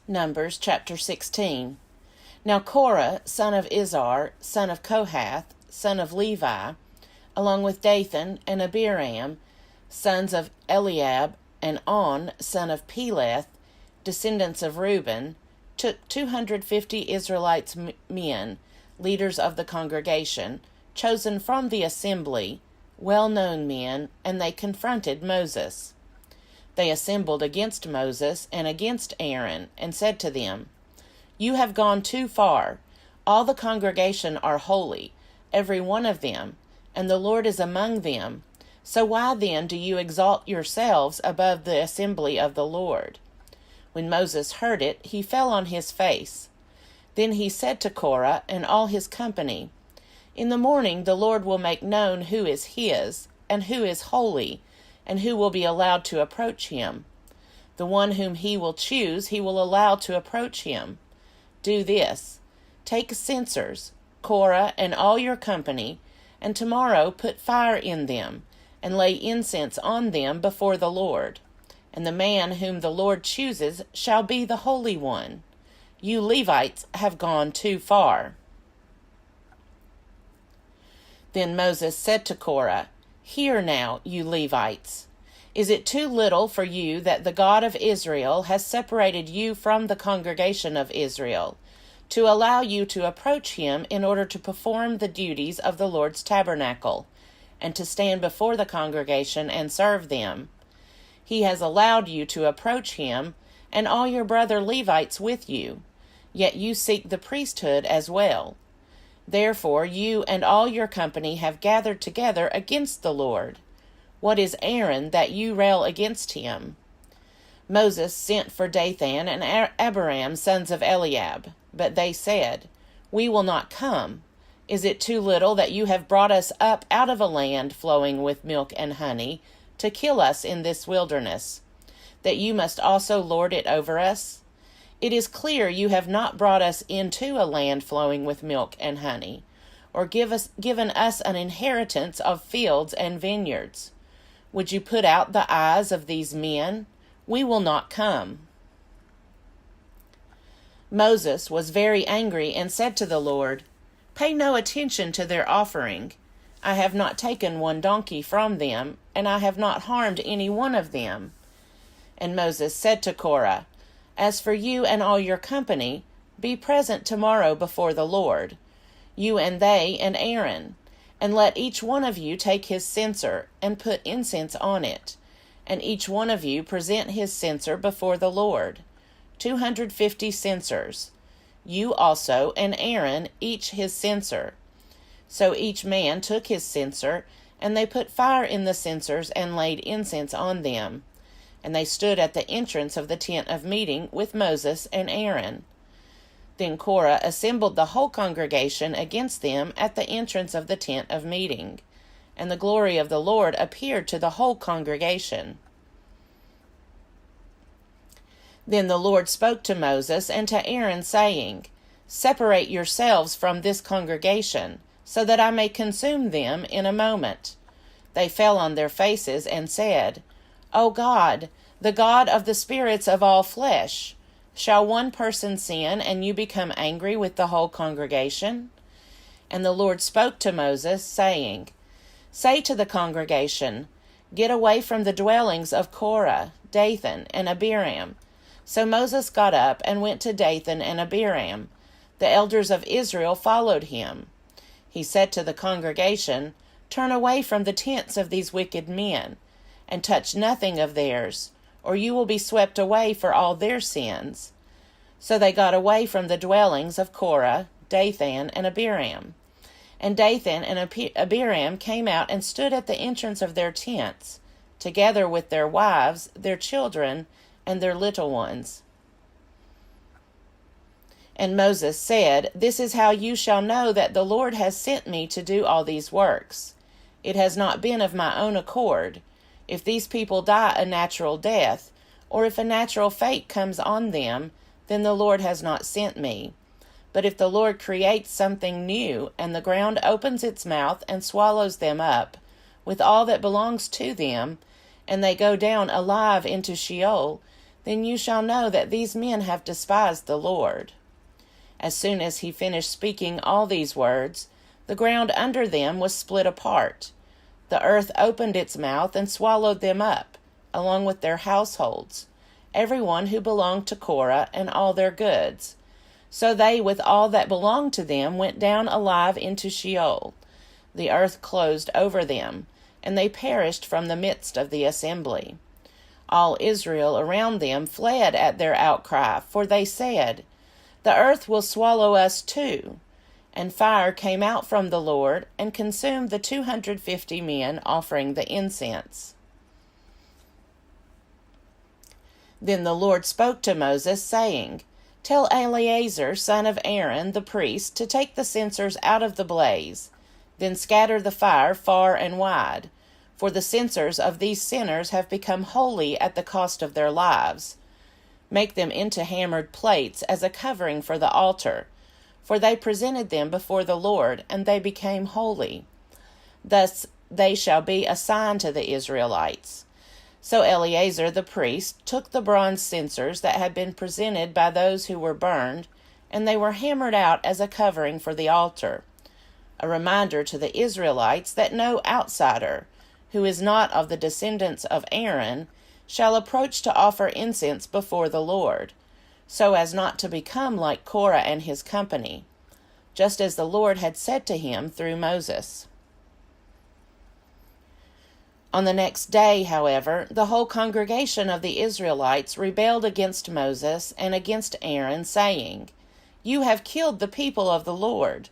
Numbers chapter 16. Now Korah, son of Izhar, son of Kohath, son of Levi, along with Dathan and Abiram, sons of Eliab, and On, son of Peleth, descendants of Reuben, took 250 Israelites men, leaders of the congregation, chosen from the assembly, well-known men, and they confronted Moses. They assembled against Moses and against Aaron, and said to them, "You have gone too far. All the congregation are holy, every one of them, and the Lord is among them. So why then do you exalt yourselves above the assembly of the Lord?" When Moses heard it, he fell on his face. Then he said to Korah and all his company, "In the morning the Lord will make known who is his, and who is holy, and who will be allowed to approach him. The one whom he will choose he will allow to approach him. Do this: take censers, Korah and all your company, and tomorrow put fire in them, and lay incense on them before the Lord. And the man whom the Lord chooses shall be the Holy One. You Levites have gone too far." Then Moses said to Korah, "Hear now, you Levites. Is it too little for you that the God of Israel has separated you from the congregation of Israel, to allow you to approach him in order to perform the duties of the Lord's tabernacle, and to stand before the congregation and serve them? He has allowed you to approach him, and all your brother Levites with you, yet you seek the priesthood as well. Therefore you and all your company have gathered together against the Lord. What is Aaron that you rail against him?" Moses sent for Dathan and Abiram, sons of Eliab, but they said, "We will not come. Is it too little that you have brought us up out of a land flowing with milk and honey, to kill us in this wilderness, that you must also lord it over us? It is clear you have not brought us into a land flowing with milk and honey, or given us an inheritance of fields and vineyards. Would you put out the eyes of these men? We will not come." Moses was very angry and said to the Lord, "Pay no attention to their offering. I have not taken one donkey from them, and I have not harmed any one of them." And Moses said to Korah, "As for you and all your company, be present tomorrow before the Lord, you and they and Aaron, and let each one of you take his censer and put incense on it, and each one of you present his censer before the Lord, 250 censers, you also and Aaron each his censer." So each man took his censer, and they put fire in the censers and laid incense on them. And they stood at the entrance of the tent of meeting with Moses and Aaron. Then Korah assembled the whole congregation against them at the entrance of the tent of meeting, and the glory of the Lord appeared to the whole congregation. Then the Lord spoke to Moses and to Aaron, saying, "Separate yourselves from this congregation, so that I may consume them in a moment." They fell on their faces and said, "O God, the God of the spirits of all flesh, shall one person sin and you become angry with the whole congregation?" And the Lord spoke to Moses, saying, "Say to the congregation, get away from the dwellings of Korah, Dathan, and Abiram." So Moses got up and went to Dathan and Abiram. The elders of Israel followed him. He said to the congregation, "Turn away from the tents of these wicked men, and touch nothing of theirs, or you will be swept away for all their sins." So they got away from the dwellings of Korah, Dathan, and Abiram. And Dathan and Abiram came out and stood at the entrance of their tents, together with their wives, their children, and their little ones. And Moses said, "This is how you shall know that the Lord has sent me to do all these works. It has not been of my own accord. If these people die a natural death, or if a natural fate comes on them, then the Lord has not sent me. But if the Lord creates something new, and the ground opens its mouth and swallows them up, with all that belongs to them, and they go down alive into Sheol, then you shall know that these men have despised the Lord." As soon as he finished speaking all these words, the ground under them was split apart. The earth opened its mouth and swallowed them up, along with their households, everyone who belonged to Korah and all their goods. So they, with all that belonged to them, went down alive into Sheol. The earth closed over them, and they perished from the midst of the assembly. All Israel around them fled at their outcry, for they said, "The earth will swallow us too." And fire came out from the Lord and consumed the 250 men offering the incense. Then the Lord spoke to Moses, saying, "Tell Eleazar, son of Aaron, the priest, to take the censers out of the blaze. Then scatter the fire far and wide. For the censers of these sinners have become holy at the cost of their lives. Make them into hammered plates as a covering for the altar. For they presented them before the Lord, and they became holy. Thus they shall be a sign to the Israelites." So Eleazar the priest took the bronze censers that had been presented by those who were burned, and they were hammered out as a covering for the altar, a reminder to the Israelites that no outsider, who is not of the descendants of Aaron, shall approach to offer incense before the Lord, so as not to become like Korah and his company, just as the Lord had said to him through Moses. On the next day, however, the whole congregation of the Israelites rebelled against Moses and against Aaron, saying, "You have killed the people of the Lord."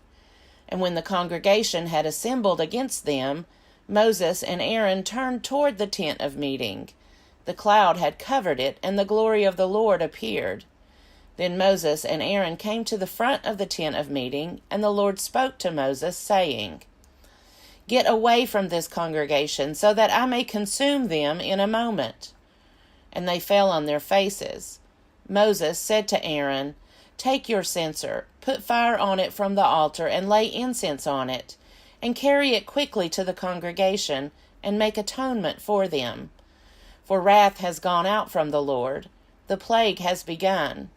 And when the congregation had assembled against them, Moses and Aaron turned toward the tent of meeting. The cloud had covered it, and the glory of the Lord appeared. Then Moses and Aaron came to the front of the tent of meeting, and the Lord spoke to Moses, saying, "Get away from this congregation, so that I may consume them in a moment." And they fell on their faces. Moses said to Aaron, "Take your censer, put fire on it from the altar, and lay incense on it, and carry it quickly to the congregation, and make atonement for them. For wrath has gone out from the Lord, the plague has begun."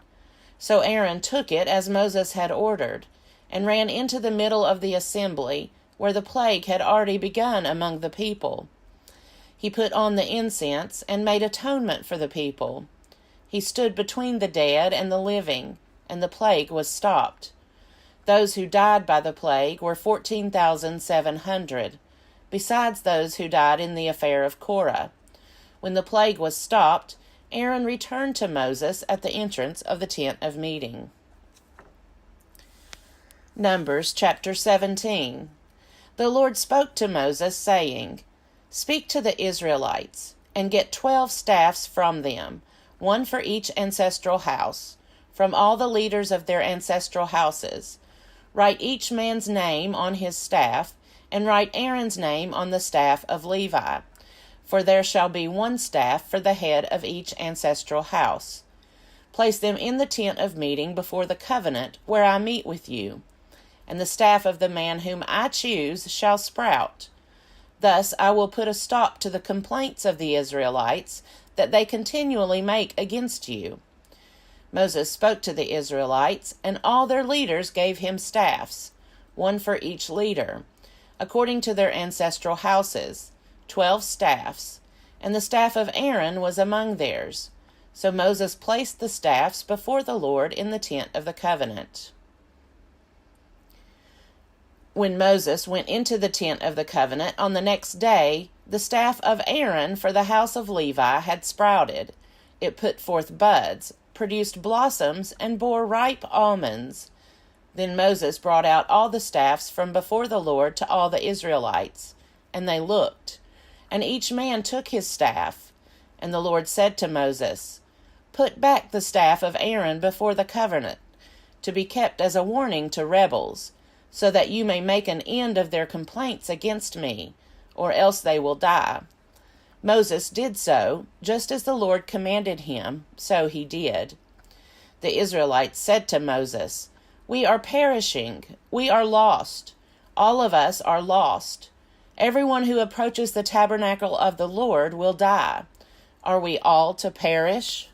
So Aaron took it as Moses had ordered, and ran into the middle of the assembly, where the plague had already begun among the people. He put on the incense and made atonement for the people. He stood between the dead and the living, and the plague was stopped. Those who died by the plague were 14,700, besides those who died in the affair of Korah. When the plague was stopped, Aaron returned to Moses at the entrance of the tent of meeting. Numbers chapter 17. The Lord spoke to Moses, saying, "Speak to the Israelites, and get 12 staffs from them, one for each ancestral house, from all the leaders of their ancestral houses. Write each man's name on his staff, and write Aaron's name on the staff of Levi, for there shall be one staff for the head of each ancestral house. Place them in the tent of meeting before the covenant where I meet with you, and the staff of the man whom I choose shall sprout. Thus I will put a stop to the complaints of the Israelites that they continually make against you." Moses spoke to the Israelites, and all their leaders gave him staffs, one for each leader, according to their ancestral houses, 12 staffs, and the staff of Aaron was among theirs. So Moses placed the staffs before the Lord in the tent of the covenant. When Moses went into the tent of the covenant on the next day, the staff of Aaron for the house of Levi had sprouted. It put forth buds, produced blossoms, and bore ripe almonds. Then Moses brought out all the staffs from before the Lord to all the Israelites, and they looked, and each man took his staff. And the Lord said to Moses, "Put back the staff of Aaron before the covenant, to be kept as a warning to rebels, so that you may make an end of their complaints against me, or else they will die." Moses did so, just as the Lord commanded him, so he did. The Israelites said to Moses, "We are perishing, we are lost, all of us are lost. Everyone who approaches the tabernacle of the Lord will die. Are we all to perish?"